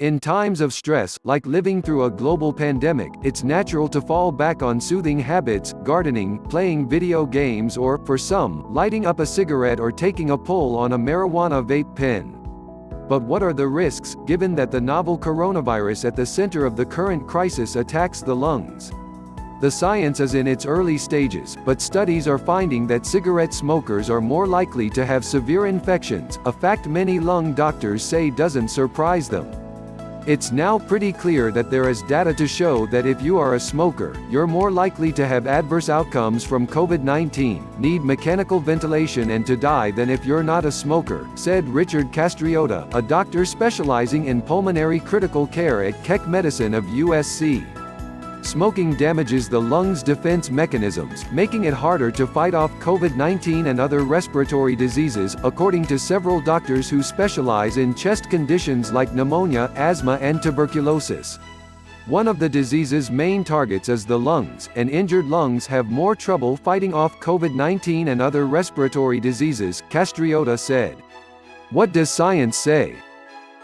In times of stress, like living through a global pandemic, it's natural to fall back on soothing habits, gardening, playing video games or, for some, lighting up a cigarette or taking a pull on a marijuana vape pen. But what are the risks, given that the novel coronavirus at the center of the current crisis attacks the lungs? The science is in its early stages, but studies are finding that cigarette smokers are more likely to have severe infections, a fact many lung doctors say doesn't surprise them. It's now pretty clear that there is data to show that if you are a smoker, you're more likely to have adverse outcomes from COVID-19, need mechanical ventilation and to die than if you're not a smoker, said Richard Castriotta, a doctor specializing in pulmonary critical care at Keck Medicine of USC. Smoking damages the lungs' defense mechanisms, making it harder to fight off COVID-19 and other respiratory diseases, according to several doctors who specialize in chest conditions like pneumonia, asthma and tuberculosis. One of the disease's main targets is the lungs, and injured lungs have more trouble fighting off COVID-19 and other respiratory diseases, Castriotta said. What does science say?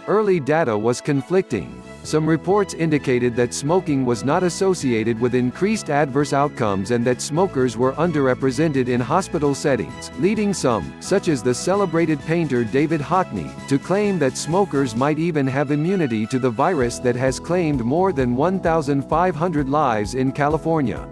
Early data was conflicting. Some reports indicated that smoking was not associated with increased adverse outcomes and that smokers were underrepresented in hospital settings, leading some, such as the celebrated painter David Hockney, to claim that smokers might even have immunity to the virus that has claimed more than 1,500 lives in California.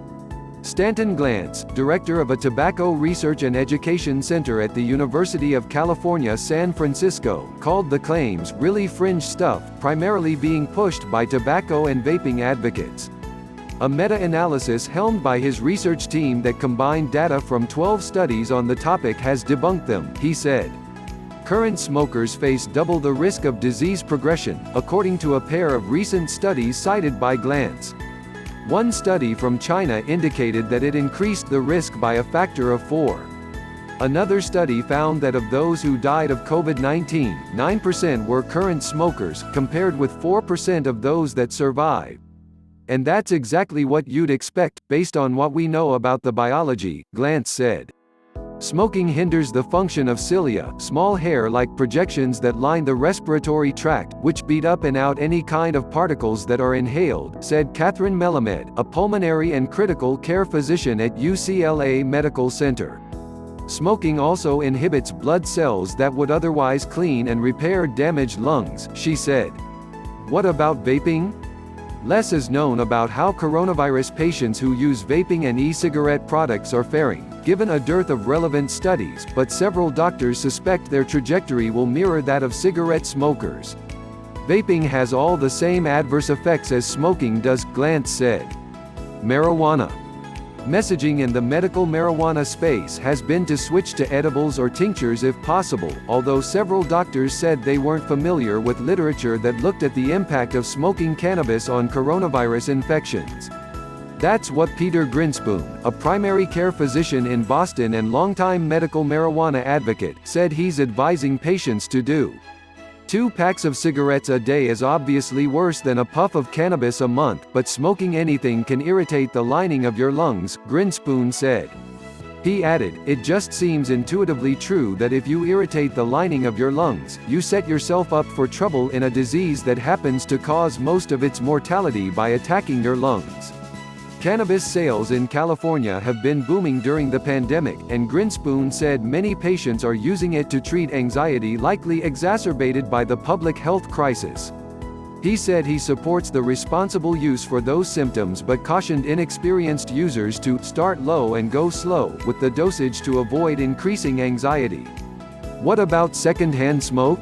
Stanton Glantz, director of a tobacco research and education center at the University of California, San Francisco, called the claims really fringe stuff, primarily being pushed by tobacco and vaping advocates. A meta-analysis helmed by his research team that combined data from 12 studies on the topic has debunked them, he said. Current smokers face double the risk of disease progression, according to a pair of recent studies cited by Glantz. One study from China indicated that it increased the risk by a factor of 4. Another study found that of those who died of COVID-19, 9% were current smokers, compared with 4% of those that survived. And that's exactly what you'd expect, based on what we know about the biology, Glantz said. Smoking hinders the function of cilia, small hair-like projections that line the respiratory tract, which beat up and out any kind of particles that are inhaled, said Catherine Melamed, a pulmonary and critical care physician at UCLA Medical Center. Smoking also inhibits blood cells that would otherwise clean and repair damaged lungs, she said. What about vaping? Less is known about how coronavirus patients who use vaping and e-cigarette products are faring, given a dearth of relevant studies, but several doctors suspect their trajectory will mirror that of cigarette smokers. Vaping has all the same adverse effects as smoking does, Glantz said. Marijuana. Messaging in the medical marijuana space has been to switch to edibles or tinctures if possible, although several doctors said they weren't familiar with literature that looked at the impact of smoking cannabis on coronavirus infections. That's what Peter Grinspoon, a primary care physician in Boston and longtime medical marijuana advocate, said he's advising patients to do. 2 packs of cigarettes a day is obviously worse than a puff of cannabis a month, but smoking anything can irritate the lining of your lungs, Grinspoon said. He added, it just seems intuitively true that if you irritate the lining of your lungs, you set yourself up for trouble in a disease that happens to cause most of its mortality by attacking your lungs. Cannabis sales in California have been booming during the pandemic, and Grinspoon said many patients are using it to treat anxiety likely exacerbated by the public health crisis. He said he supports the responsible use for those symptoms but cautioned inexperienced users to start low and go slow with the dosage to avoid increasing anxiety. What about secondhand smoke?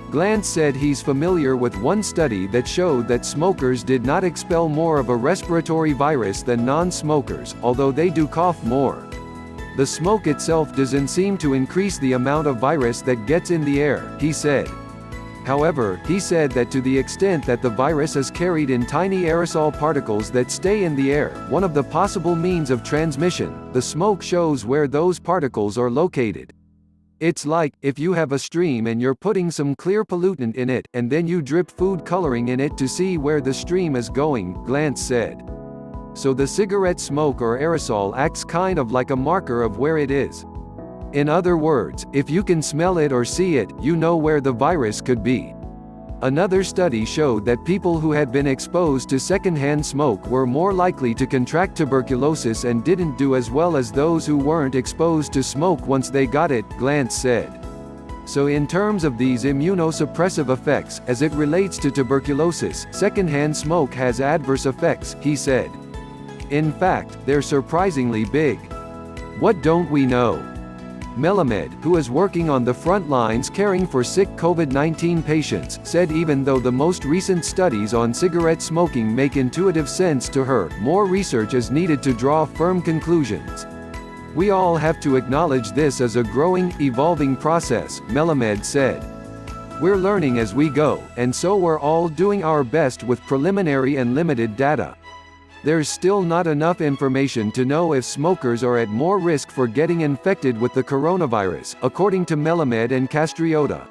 Glantz said he's familiar with one study that showed that smokers did not expel more of a respiratory virus than non-smokers, although they do cough more. The smoke itself doesn't seem to increase the amount of virus that gets in the air, he said. However, he said that to the extent that the virus is carried in tiny aerosol particles that stay in the air, one of the possible means of transmission, the smoke shows where those particles are located. It's like, if you have a stream and you're putting some clear pollutant in it, and then you drip food coloring in it to see where the stream is going, Glantz said. So the cigarette smoke or aerosol acts kind of like a marker of where it is. In other words, if you can smell it or see it, you know where the virus could be. Another study showed that people who had been exposed to secondhand smoke were more likely to contract tuberculosis and didn't do as well as those who weren't exposed to smoke once they got it, Glantz said. So in terms of these immunosuppressive effects, as it relates to tuberculosis, secondhand smoke has adverse effects, he said. In fact, they're surprisingly big. What don't we know? Melamed, who is working on the front lines caring for sick COVID-19 patients, said even though the most recent studies on cigarette smoking make intuitive sense to her, more research is needed to draw firm conclusions. We all have to acknowledge this as a growing, evolving process, Melamed said. We're learning as we go, and so we're all doing our best with preliminary and limited data. There's still not enough information to know if smokers are at more risk for getting infected with the coronavirus, according to Melamed and Castriotta.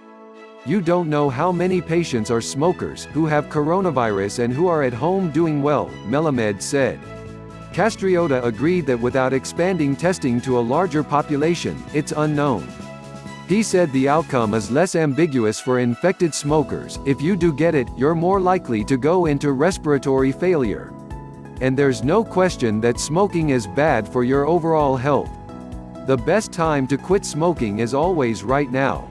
You don't know how many patients are smokers, who have coronavirus and who are at home doing well, Melamed said. Castriotta agreed that without expanding testing to a larger population, it's unknown. He said the outcome is less ambiguous for infected smokers. If you do get it, you're more likely to go into respiratory failure. And there's no question that smoking is bad for your overall health. The best time to quit smoking is always right now.